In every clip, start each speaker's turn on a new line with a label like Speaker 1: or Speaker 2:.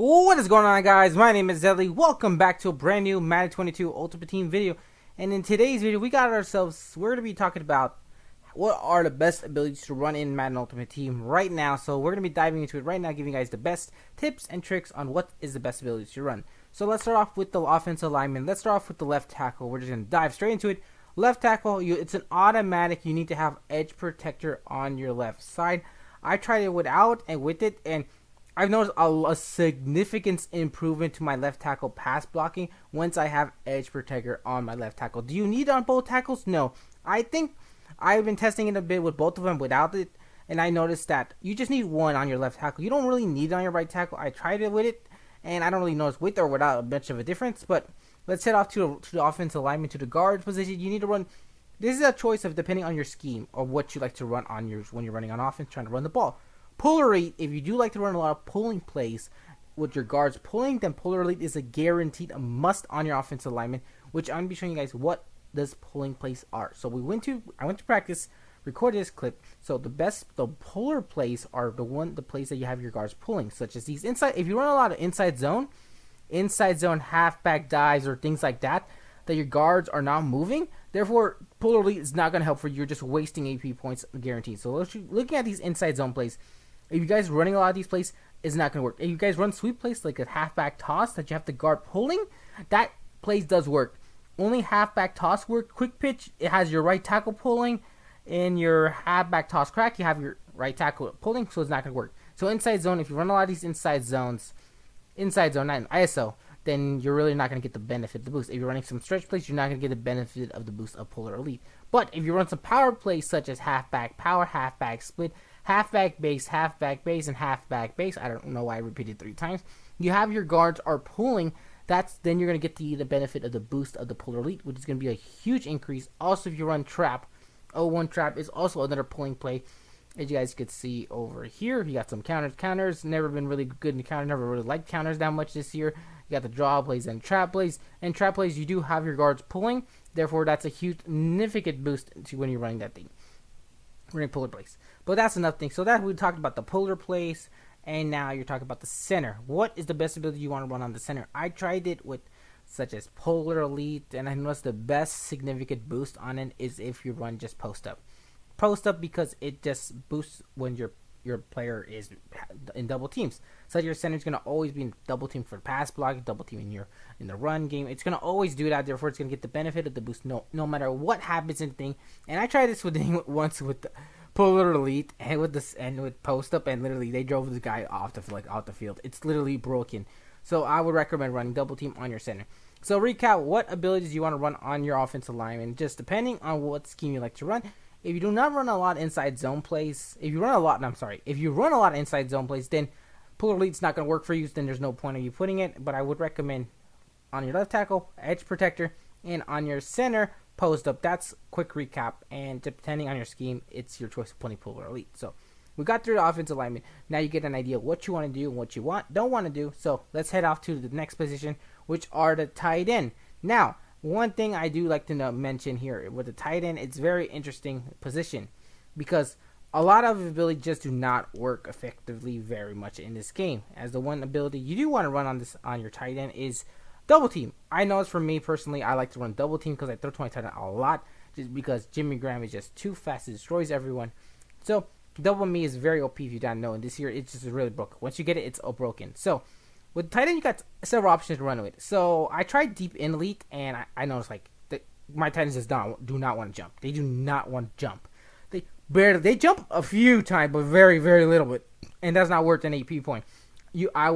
Speaker 1: What is going on, guys? My name is Zelly. Welcome back to a brand new Madden 22 Ultimate Team video. And in today's video, we're going to be talking about what are the best abilities to run in Madden Ultimate Team right now. So we're going to be diving into it right now, giving you guys the best tips and tricks on what is the best abilities to run. So let's start off with the offensive lineman. Let's start off with the left tackle. We're just going to dive straight into it. Left tackle, it's an automatic. You need to have edge protector on your left side. I tried it without and with it, and I've noticed a significant improvement to my left tackle pass blocking once I have edge protector on my left tackle. Do you need it on both tackles? No. I think I've been testing it a bit with both of them without it, and I noticed that you just need one on your left tackle. You don't really need it on your right tackle. I tried it with it, and I don't really notice with or without a bunch of a difference. But let's head off to the offensive lineman, to the guard position. You need to run. This is a choice of depending on your scheme or what you like to run on yours when you're running on offense, trying to run the ball. Puller Elite, if you do like to run a lot of pulling plays with your guards pulling, then Puller Elite is a guaranteed must on your offensive lineman, which I'm going to be showing you guys what those pulling plays are. So I went to practice, recorded this clip. So the puller plays are the plays that you have your guards pulling, such as these inside. If you run a lot of inside zone halfback dives or things like that your guards are not moving, therefore Puller Elite is not going to help for you. You're just wasting AP points guaranteed. So looking at these inside zone plays, if you guys running a lot of these plays, it's not going to work. If you guys run sweep plays like a halfback toss that you have the guard pulling, that plays does work. Only halfback toss work. Quick pitch, it has your right tackle pulling. In your halfback toss crack, you have your right tackle pulling, so it's not going to work. So inside zone, if you run a lot of these inside zone, not in ISO, then you're really not going to get the benefit of the boost. If you're running some stretch plays, you're not going to get the benefit of the boost of Puller Elite. But if you run some power plays such as halfback power, halfback split, halfback base, and halfback base, I don't know why I repeated 3 times, you have your guards are pulling, then you're going to get the benefit of the boost of the Puller Elite, which is going to be a huge increase. Also, if you run trap, 0-1 trap is also another pulling play. As you guys could see over here, you got some counters. Never been really good in counters. Never really liked counters that much this year. You got the draw plays and trap plays. And trap plays, you do have your guards pulling. Therefore, that's a huge, significant boost to when you're running that thing. Running puller plays. But that's another thing. So that we talked about the puller plays. And now you're talking about the center. What is the best ability you want to run on the center? I tried it with such as Puller Elite. And I noticed the best significant boost on it is if you run just post up. Post up because it just boosts when your player is in double teams. So your center is going to always be in double team for pass block, double team in the run game. It's going to always do that. Therefore, it's going to get the benefit of the boost no matter what happens in the thing. And I tried this once with the Puller Elite and with post up, and literally they drove the guy off the field. It's literally broken. So I would recommend running double team on your center. So recap, what abilities you want to run on your offensive line, and just depending on what scheme you like to run. If you do not run a lot of inside zone plays, if you run a lot of inside zone plays, then Puller Elite's not going to work for you. Then there's no point of you putting it. But I would recommend on your left tackle, edge protector, and on your center, post up. That's quick recap. And depending on your scheme, it's your choice of putting Puller Elite. So we got through the offensive alignment. Now you get an idea of what you want to do and what you don't want to do. So let's head off to the next position, which are the tight end. Now, one thing I do like to mention here with the tight end, it's a very interesting position because a lot of abilities just do not work effectively very much in this game. As the one ability you do want to run on your tight end is double team. I know it's for me personally, I like to run double team because I throw to my tight end a lot just because Jimmy Graham is just too fast, it destroys everyone. So double me is very OP if you don't know, and this year it's just really broken. Once you get it, it's all broken. So with tight end, you got several options to run with. So I tried deep in elite, and I noticed my tight ends just do not want to jump. They do not want to jump. They jump a few times, but very, very little bit, and that's not worth an AP point. You guys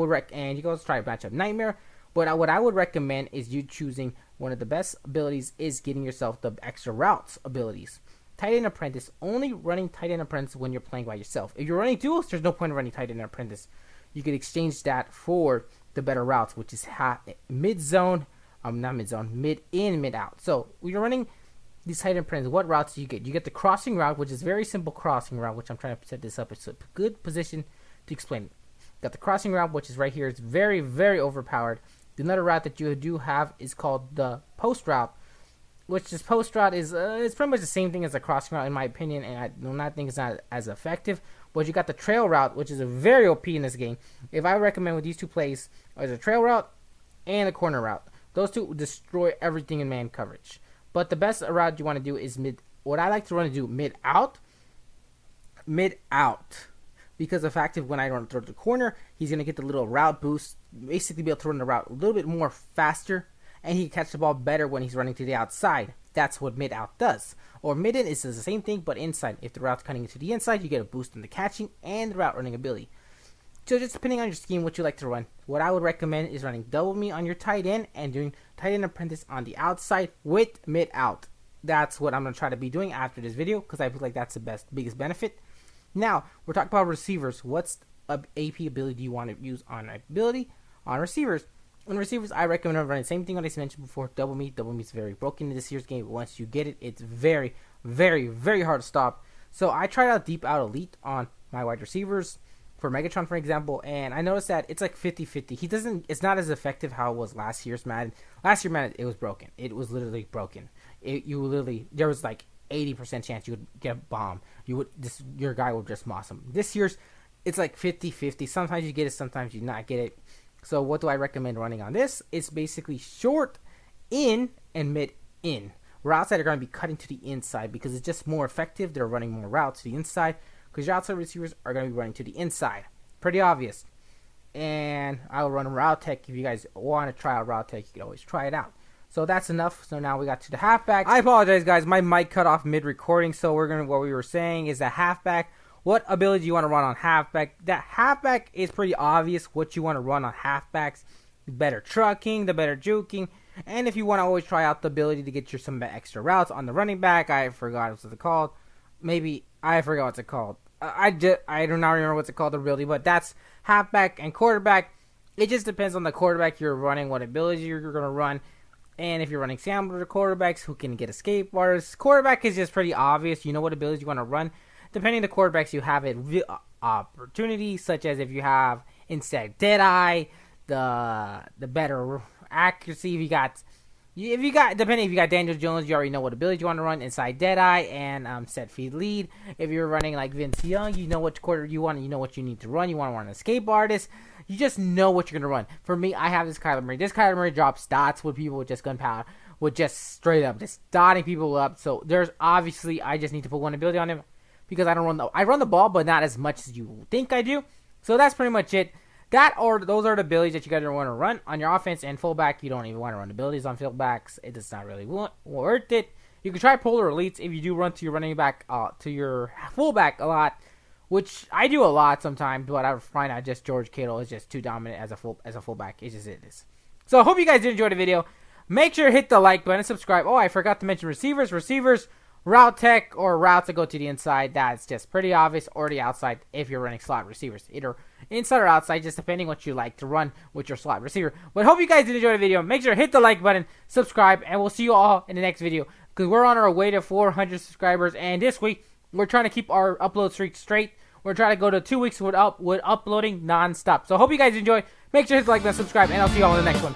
Speaker 1: try matchup nightmare. But what I would recommend is you choosing one of the best abilities is getting yourself the extra routes abilities. Tight end apprentice, only running tight end apprentice when you're playing by yourself. If you're running duels, there's no point in running tight end apprentice. You could exchange that for the better routes, which is mid zone, mid in, mid out. So when you're running these tight end apprentice, what routes do you get? You get the crossing route, which is very simple crossing route, which I'm trying to set this up. It's a good position to explain it. You got the crossing route, which is right here. It's very, very overpowered. The another route that you do have is called the post route, which is post route is it's pretty much the same thing as a crossing route in my opinion, and I do not think it's not as effective. But you got the trail route, which is a very OP in this game. If I recommend with these two plays, is a trail route and a corner route. Those two destroy everything in man coverage. But the best route you want to do is mid. What I like to run to do mid out. Because effective when I run through the corner, he's going to get the little route boost, basically be able to run the route a little bit more faster, and he can catch the ball better when he's running to the outside. That's what mid out does. Or mid in is the same thing, but inside. If the route's cutting into the inside, you get a boost in the catching and the route running ability. So just depending on your scheme, what you like to run. What I would recommend is running double me on your tight end and doing tight end apprentice on the outside with mid out. That's what I'm going to try to be doing after this video, because I feel like that's the biggest benefit. Now, we're talking about receivers. What's AP ability do you want to use on receivers? On receivers, I recommend running the same thing that I mentioned before, double me. Double me is very broken in this year's game. Once you get it, it's very, very, very hard to stop. So I tried out Deep Out Elite on my wide receivers for Megatron, for example, and I noticed that it's like 50-50. It's not as effective how it was last year's Madden. Last year Madden, it was broken. It was literally broken. There was like 80% chance you would get a bomb. Your guy would just moss him. This year's, it's like 50-50. Sometimes you get it, sometimes you not get it. So what do I recommend running on this? It's basically short in and mid in. Routes that are going to be cutting to the inside because it's just more effective. They're running more routes to the inside because your outside receivers are going to be running to the inside. Pretty obvious. And I'll run Route Tech. If you guys want to try out Route Tech, you can always try it out. So that's enough. So now we got to the halfback. I apologize, guys. My mic cut off mid-recording. So what we were saying is the halfback. What ability do you want to run on halfback? That halfback is pretty obvious what you want to run on halfbacks. The better trucking, the better juking. And if you want to always try out the ability to get some extra routes on the running back, I forgot what it's called. I forgot what it's called. I do not remember what's it called, the ability, but that's halfback and quarterback. It just depends on the quarterback you're running, what ability you're going to run. And if you're running sampler quarterbacks who can get escape bars, quarterback is just pretty obvious. You know what abilities you want to run. Depending on the quarterbacks you have at opportunities, such as if you have instead Deadeye, the better accuracy. If you got Daniel Jones, you already know what ability you want to run inside Deadeye and set feed lead. If you're running like Vince Young, you know which quarter you want, you know what you need to run. You want to run an escape artist. You just know what you're gonna run. For me, I have this Kyler Murray. This Kyler Murray drops dots with people with just gunpowder, with just straight up just dotting people up. So there's obviously I just need to put one ability on him because I run the ball, but not as much as you think I do. So that's pretty much it. Those are the abilities that you guys want to run on your offense and fullback. You don't even want to run abilities on fullbacks. It is not really worth it. You can try polar elites if you do run to your running back, to your fullback a lot, which I do a lot sometimes. But I find out just George Kittle is just too dominant as a fullback. It is. So I hope you guys did enjoy the video. Make sure to hit the like button and subscribe. Oh, I forgot to mention receivers. Route tech or routes that go to the inside, that's just pretty obvious, or the outside if you're running slot receivers. Either inside or outside, just depending what you like to run with your slot receiver. But hope you guys did enjoy the video. Make sure to hit the like button, subscribe, and we'll see you all in the next video. Because we're on our way to 400 subscribers, and this week, we're trying to keep our upload streak straight. We're trying to go to 2 weeks with uploading non-stop. So hope you guys enjoy. Make sure to hit the like button, subscribe, and I'll see you all in the next one.